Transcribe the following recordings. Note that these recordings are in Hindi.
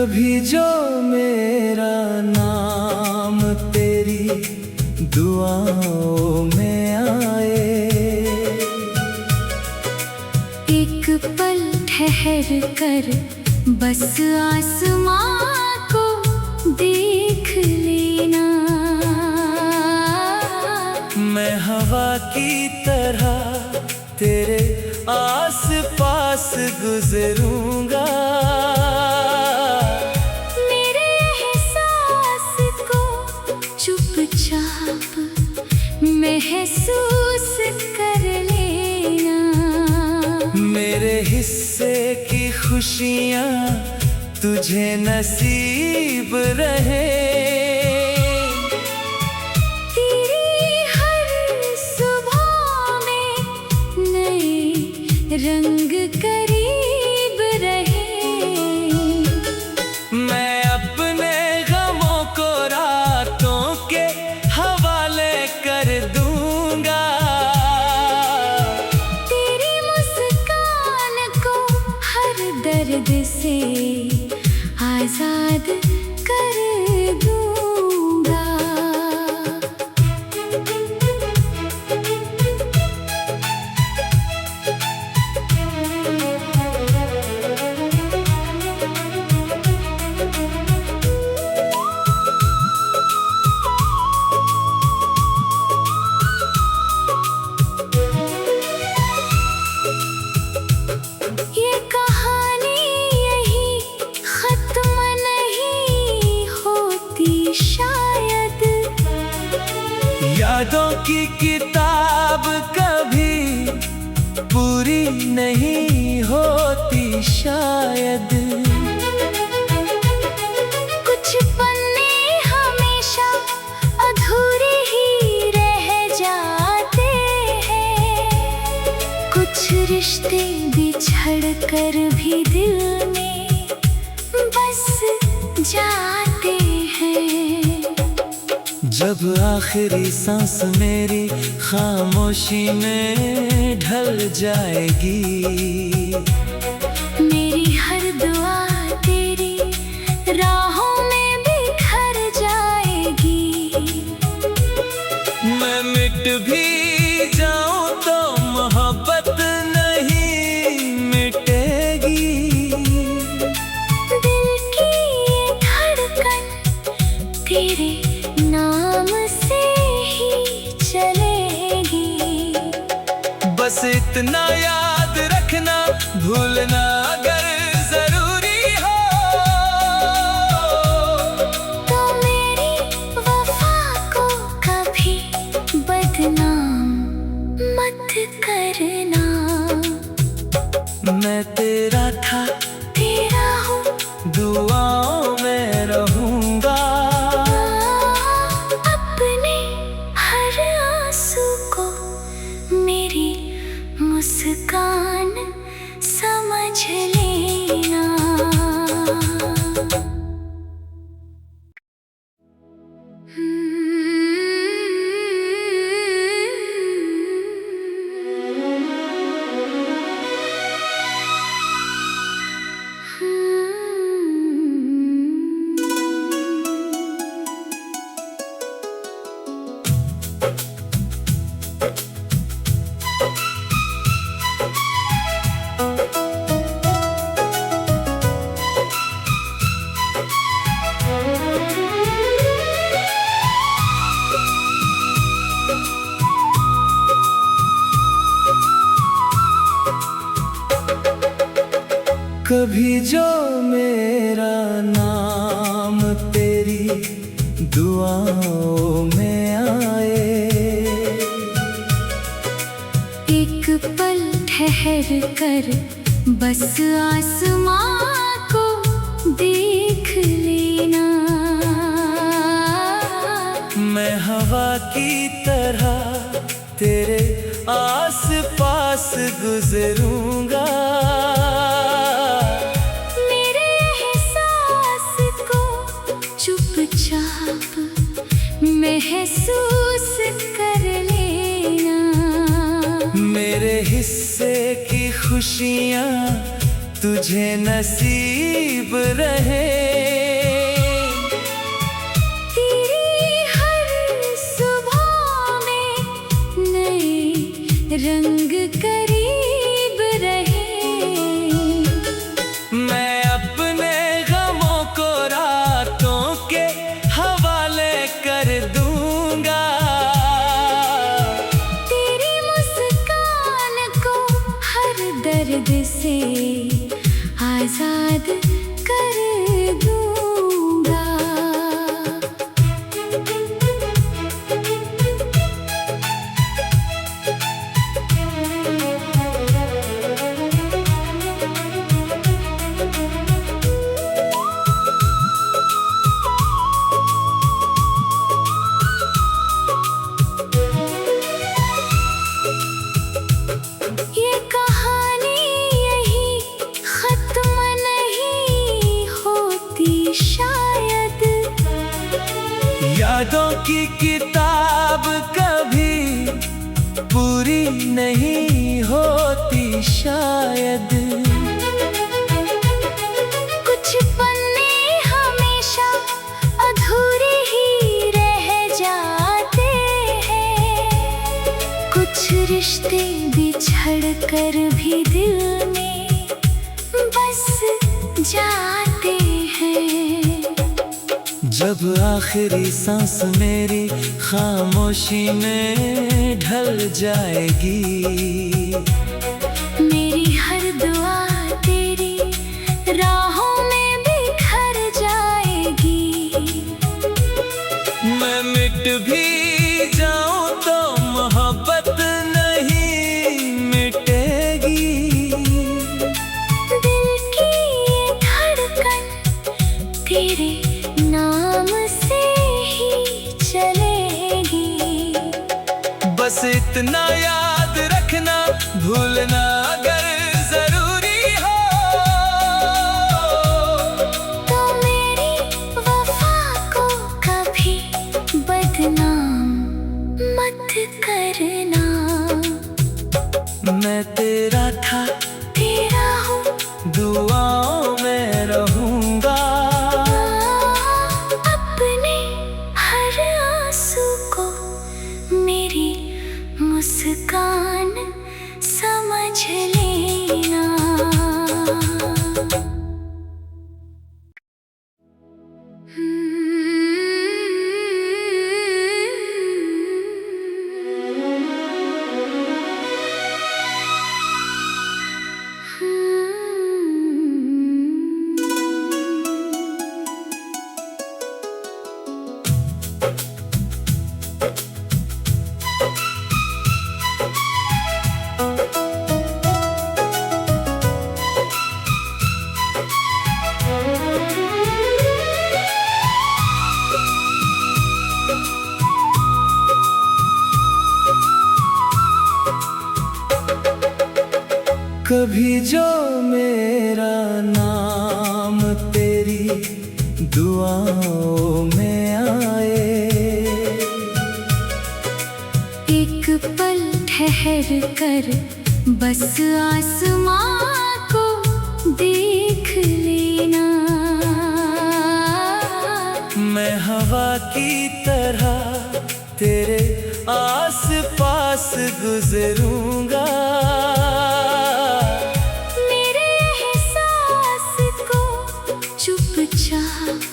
कभी जो मेरा नाम तेरी दुआओं में आए, एक पल ठहर कर बस आसमां को देख लेना। मैं हवा की तरह तेरे आस पास गुजरूंगा। मेरे एहसास को चुपचाप महसूस कर लेना। मेरे हिस्से की खुशियाँ तुझे नसीब रहे। रंग करीब रहे। मैं अपने गमों को रातों के हवाले कर दूंगा। तेरी मुस्कान को हर दर्द से आजाद कर दूंगा। यादों की किताब कभी पूरी नहीं होती शायद। कुछ पन्ने हमेशा अधूरे ही रह जाते हैं। कुछ रिश्ते बिछड़ कर भी दिल में बस जाते हैं। जब आखिरी सांस मेरी खामोशी में ढल जाएगी, मेरी हर दुआ तेरी राहों में बिखर जाएगी। मैं मिट भी जाऊं तो मोहब्बत नहीं मिटेगी। दिल की ये धड़कन तेरे नाम से ही चलेगी। बस इतना याद रखना, भूलना अगर जरूरी हो तो मेरी वफा को कभी बदनाम मत करना। मैं तेरा था, तेरा हूँ, दुआओं में रहूंगा। मुस्कान समझ लेना। कभी जो मेरा नाम तेरी दुआओं में आए, एक पल ठहर कर बस आसमां को देख लेना। मैं हवा की तरह तेरे आस पास गुजरूंगा। मेरे एहसास को चुपचाप महसूस कर लेना। मेरे हिस्से की खुशियाँ तुझे नसीब रहे। तेरी हर सुबह में नए रंग करीब रहे। मैं अपने गमों को रातों के हवाले कर दूंगा। तेरी मुस्कान को हर दर्द से आजाद कर दूंगा। ये कहानी यही खत्म नहीं होती शायद। यादों की किताब कभी पूरी नहीं होती शायद। कुछ पन्ने हमेशा अधूरे ही रह जाते हैं। कुछ रिश्ते बिछड़ कर भी दिल में बस जाते हैं। जब आखिरी सांस मेरी खामोशी में ढल जाएगी, मेरी हर दुआ तेरी राहों में बिखर जाएगी। मैं मिट भी जाऊं तो मोहब्बत नहीं मिटेगी। दिल की ये धड़कन तेरे नाम से ही चलेगी। बस इतना याद रखना, भूलना अगर जरूरी हो तो मेरी वफा को कभी बदनाम मत करना। मैं तेरा था, तेरा हूँ, दुआओं में रहूंगा। अपने हर आंसू को मेरी मुस्कान समझ लेना। कभी जो मेरा नाम तेरी दुआओं में आए, एक पल ठहर कर बस आसमां को देख लेना। मैं हवा की तरह तेरे आस पास गुजरूंगा। मेरे एहसास को चुपचाप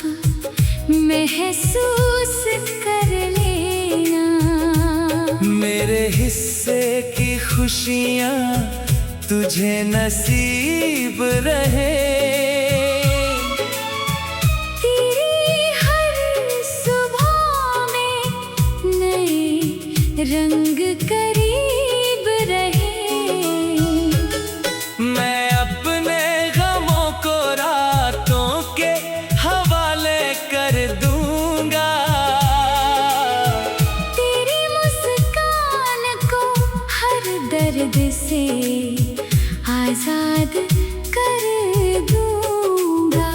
महसूस कर लेना। मेरे हिस्से की खुशियाँ तुझे नसीब रहे। तेरी हर सुबह में नए रंग करीब रहे। मैं अपने गमों को रातों के हवाले कर दूंगा। तेरी मुस्कान को हर दर्द से आजाद कर दूंगा।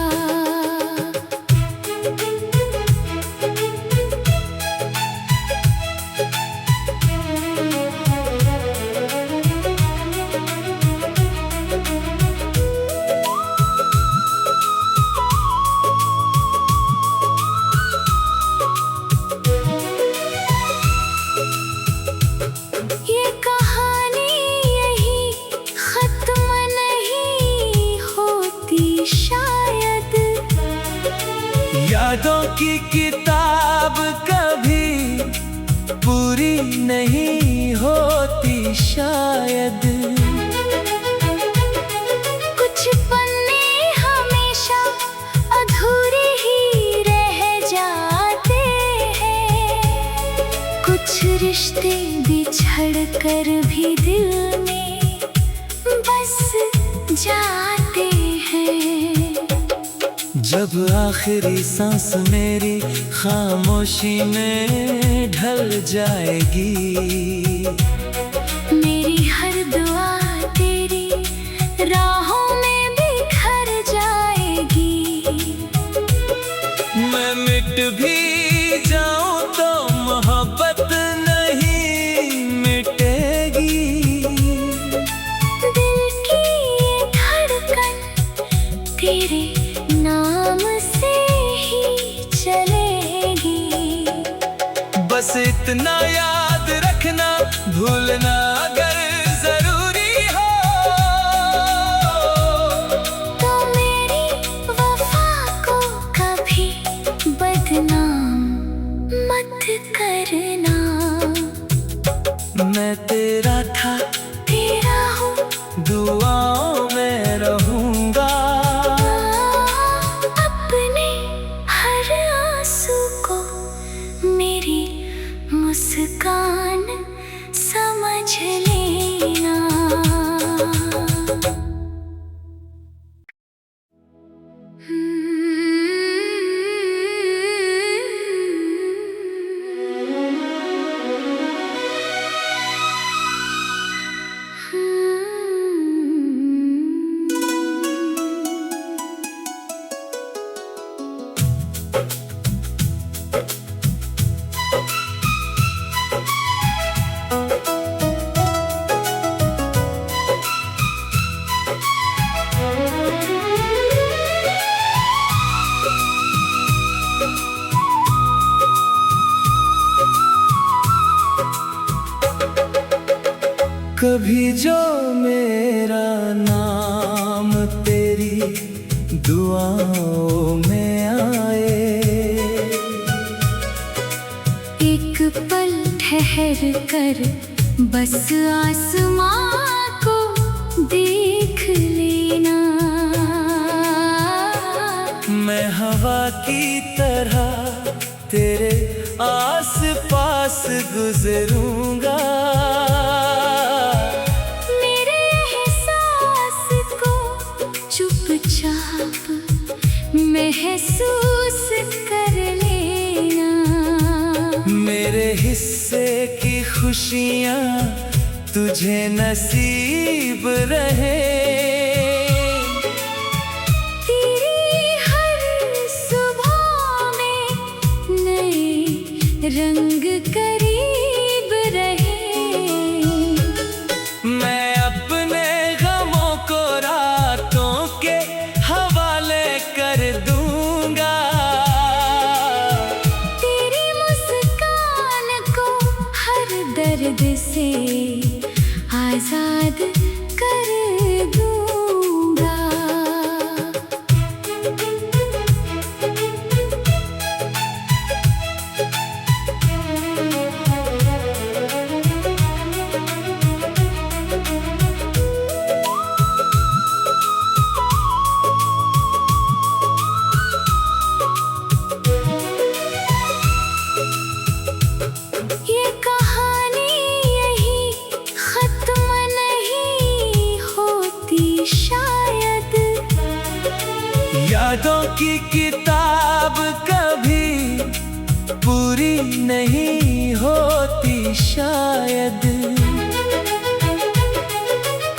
की किताब कभी पूरी नहीं होती शायद। कुछ पन्ने हमेशा अधूरे ही रह जाते हैं, कुछ रिश्ते बिछड़ कर भी दिल में बस जाते हैं। जब आखिरी सांस मेरी खामोशी में ढल जाएगी, मेरी हर दुआ तेरी राहों में बिखर जाएगी। मैं मिट भी जाऊं तो मोहब्बत नहीं मिटेगी। दिल की ये धड़कन तेरे नाम से ही चलेगी। बस इतना याद रखना, भूलना अगर जरूरी हो तो मेरी वफा को कभी बदनाम मत करना। मैं तेरा था, तेरा हूँ, दुआओं में रहूंगा। अपने हर आंसू को मेरी मुस्कान समझ लेना। कभी जो मेरा नाम तेरी दुआओं में आए, एक पल ठहर कर बस आसमां को देख लेना। मैं हवा की तरह तेरे आस पास गुजरूंगा। मेरे एहसास को चुपचाप महसूस कर लेना। मेरे हिस्से की खुशियाँ तुझे नसीब रहे। तेरी हर सुबह में नए रंग करीब रहे। मैं अपने गमों को रातों के हवाले कर दूंगा। तेरी मुस्कान को हर दर्द से आजाद कर दूंगा। ये कहानी यही खत्म नहीं होती शायद। यादों की किताब कभी पूरी नहीं होती शायद।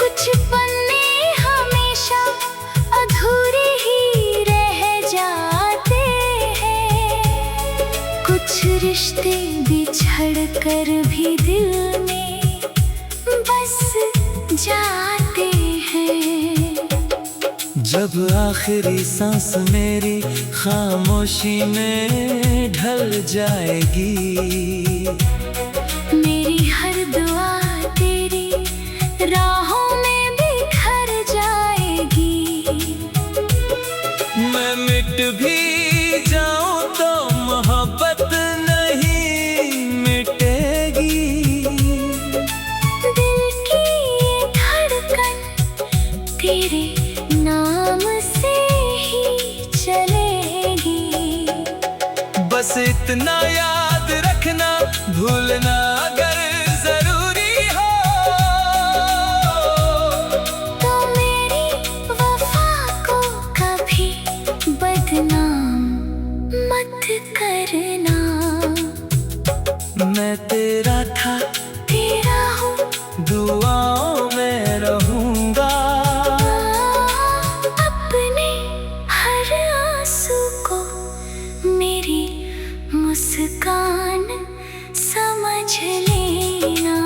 कुछ पन्ने हमेशा अधूरे ही रह जाते हैं, कुछ रिश्ते बिछड़ कर भी दिल में बस जाते हैं। जब आखिरी सांस मेरी खामोशी में ढल जाएगी, मेरी हर दुआ तेरी राहों में बिखर जाएगी। मैं मिट भी जाऊं तो इतना याद रखना, भूलना अगर जरूरी हो। तो मेरी वफा को कभी बदनाम मत करना। मैं तेरा था, तेरा हूँ, दुआओं में रहूंगा। अपने हर आंसू को मेरी मुस्कान समझ लेना।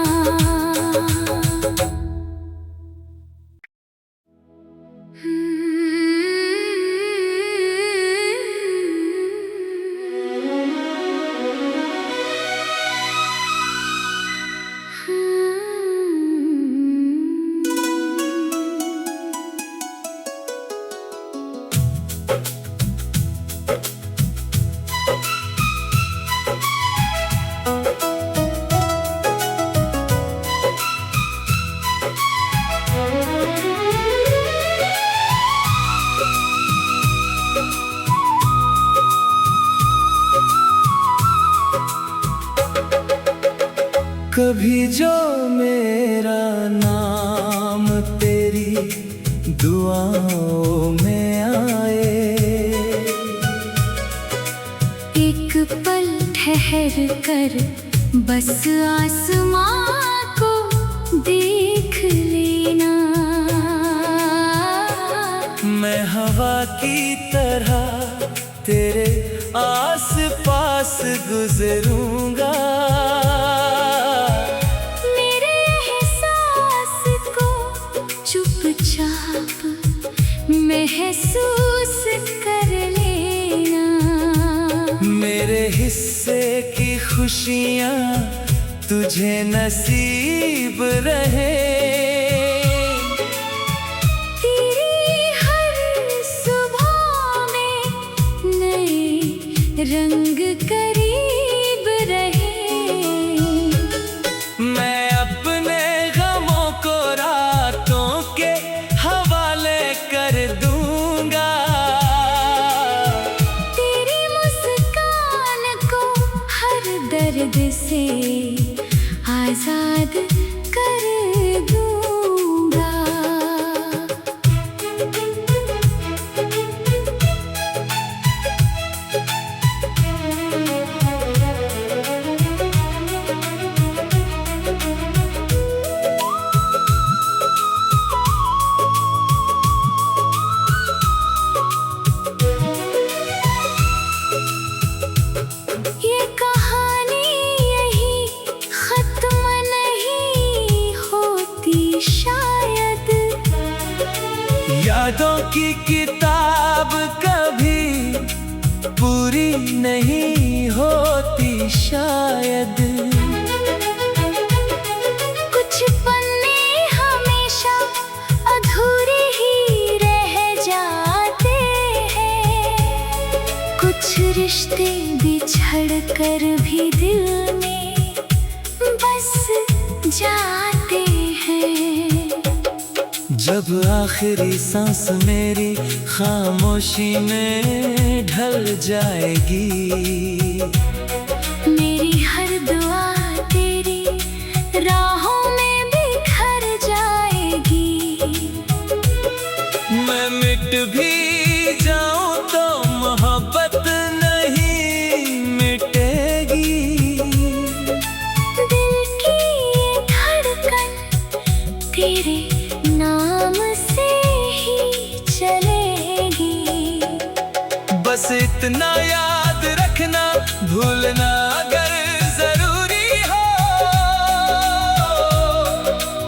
कभी जो मेरा नाम तेरी दुआओं में आए, एक पल ठहर कर बस आसमां को देख लेना। मैं हवा की तरह तेरे आस पास गुजरूंगा। मेरे एहसास को चुपचाप महसूस कर लेना। मेरे हिस्से की खुशियाँ तुझे नसीब रहे। तेरी हर सुबह में नए रंग करीब रहे। मैं अपने गमों को रातों के हवाले कर दूंगा। तेरी मुस्कान को हर दर्द से आजाद कर दूंगा। ये कहानी यही खत्म नहीं होती शायद। यादों की किताब कभी पूरी नहीं होती शायद। कुछ पन्ने हमेशा अधूरे ही रह जाते हैं। कुछ रिश्ते बिछड़ कर भी दिल में बस जाते हैं। जब आखिरी सांस मेरी खामोशी में ढल जाएगी, मेरी हर दुआ तेरी राहों में बिखर जाएगी। मैं मिट भी जाऊं तो मोहब्बत नहीं मिटेगी। दिल की ये धड़कन तेरे नाम से ही चलेगी। बस इतना याद रखना, भूलना अगर जरूरी हो।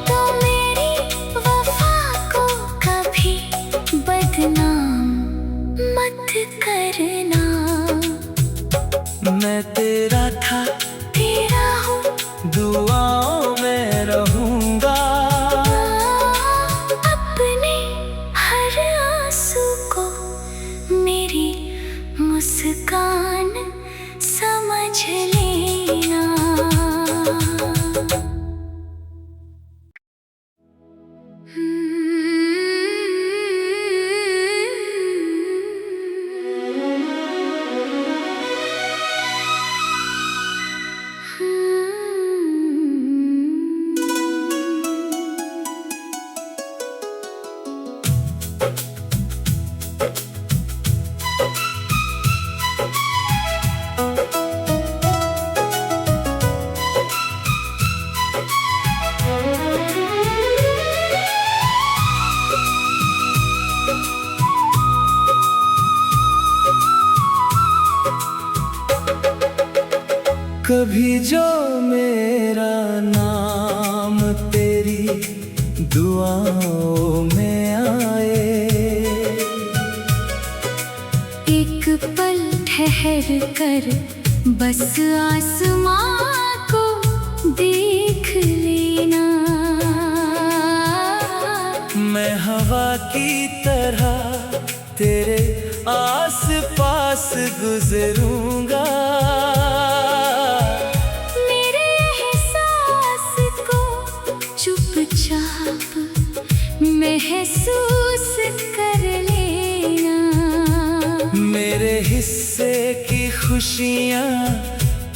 तो मेरी वफा को कभी बदनाम मत करना। मैं तेरा था, तेरा हूँ, दुआओं में रहूंगा। अपने हर आंसू को मेरी मुस्कान समझ लेना। कभी जो मेरा नाम तेरी दुआओं में आए, एक पल ठहर कर बस आसमां को देख लेना। मैं हवा की तरह तेरे आस पास गुजरूंगा। मेरे एहसास को चुपचाप महसूस कर लेना। मेरे हिस्से की खुशियाँ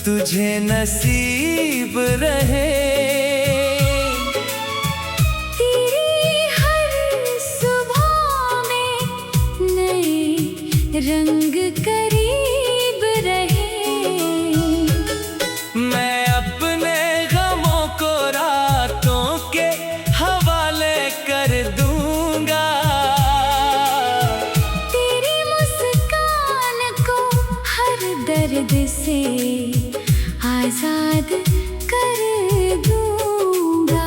तुझे नसीब रहे। तेरी हर सुबह में नए रंग करीब रहे। मैं अपने गमों को रातों के हवाले कर दूंगा। तेरी मुस्कान को हर दर्द से आजाद कर दूंगा।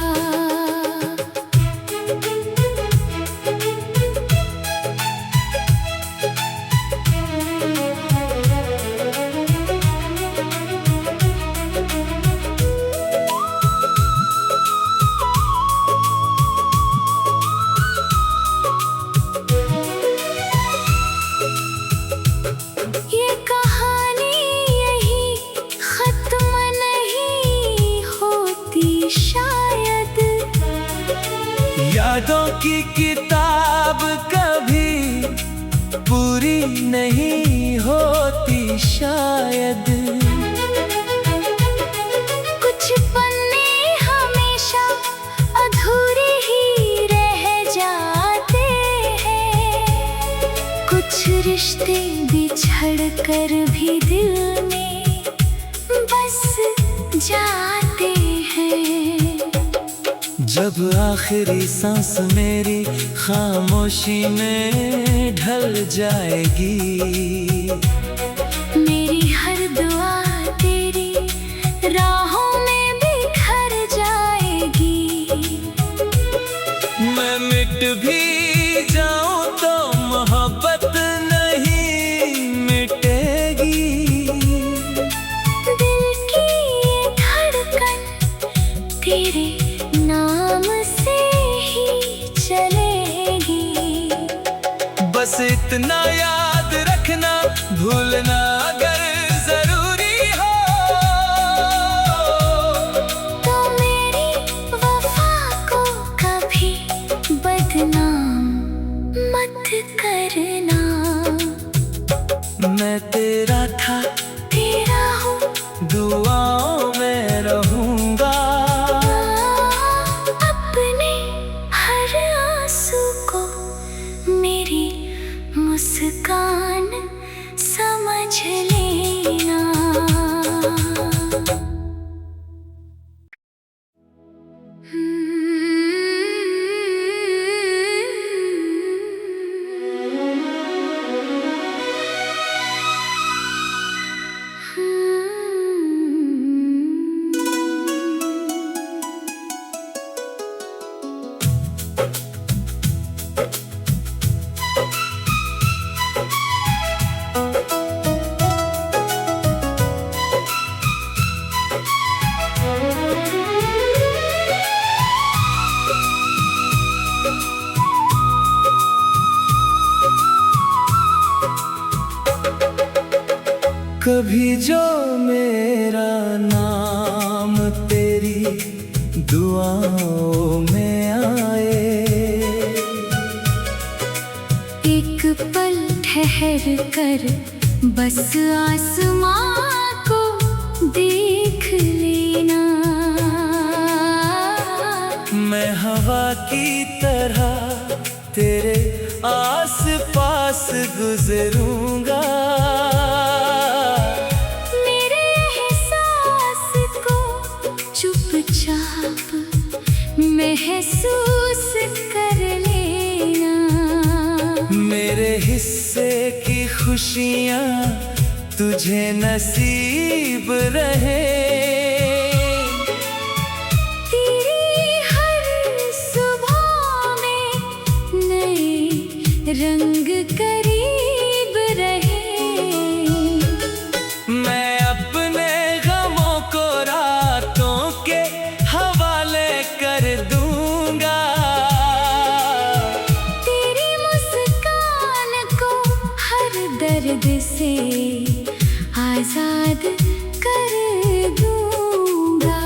ये कहानी यही खत्म नहीं होती शायद। यादों की किताब कभी पूरी नहीं होती शायद। कुछ पन्ने हमेशा अधूरे ही रह जाते हैं। कुछ रिश्ते बिछड़ कर भी दिल में बस जाते हैं। जब आखिरी सांस मेरी खामोशी में ढल जाएगी, मेरी हर दुआ तेरी राहों में बिखर जाएगी। मैं मिट भी जाऊं तो मोहब्बत नहीं मिटेगी। दिल की ये धड़कन तेरे नाम से ही चलेगी। बस इतना याद रखना, भूलना अगर जरूरी हो, तो मेरी वफा को कभी बदनाम मत करना। मैं तेरा था, तेरा हूँ, दुआओं में रहूंगा। अपने हर आंसू को मेरी मुस्कान समझ लेना। कभी जो मेरा नाम तेरी दुआओं में आए, एक पल ठहर कर बस आसमां को देख लेना। मैं हवा की तरह तेरे आस पास गुजरूंगा। मेरे एहसास को चुपचाप महसूस कर लेना। मेरे हिस्से की खुशियाँ तुझे नसीब रहे। तेरी हर सुबह में नए रंग करीब रहे। मैं अपने गमों को रातों के हवाले कर दूंगा। तेरी मुस्कान को हर दर्द से आजाद कर दूंगा।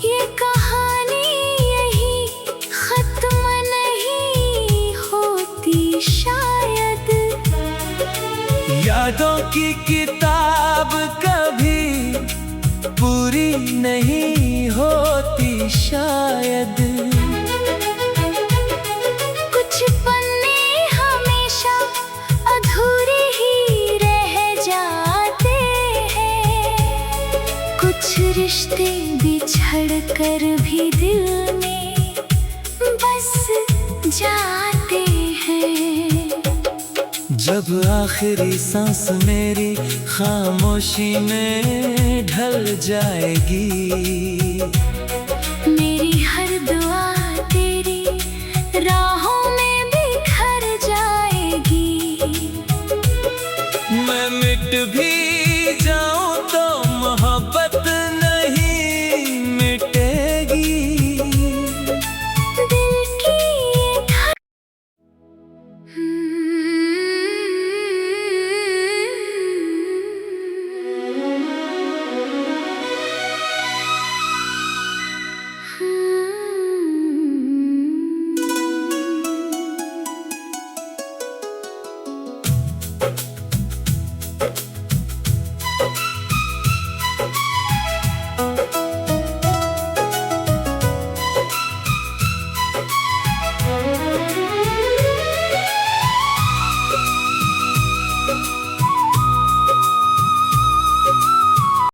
ये कहानी यही खत्म नहीं होती शायद। यादों की किताब कभी पूरी नहीं होती शायद। कुछ पन्ने हमेशा अधूरे ही रह जाते हैं। कुछ रिश्ते बिछड़ कर भी दिल में बस जाते हैं। जब आखिरी सांस मेरी खामोशी में ढल जाएगी, मेरी हर दुआ तेरी राहों में बिखर जाएगी। मैं मिट भी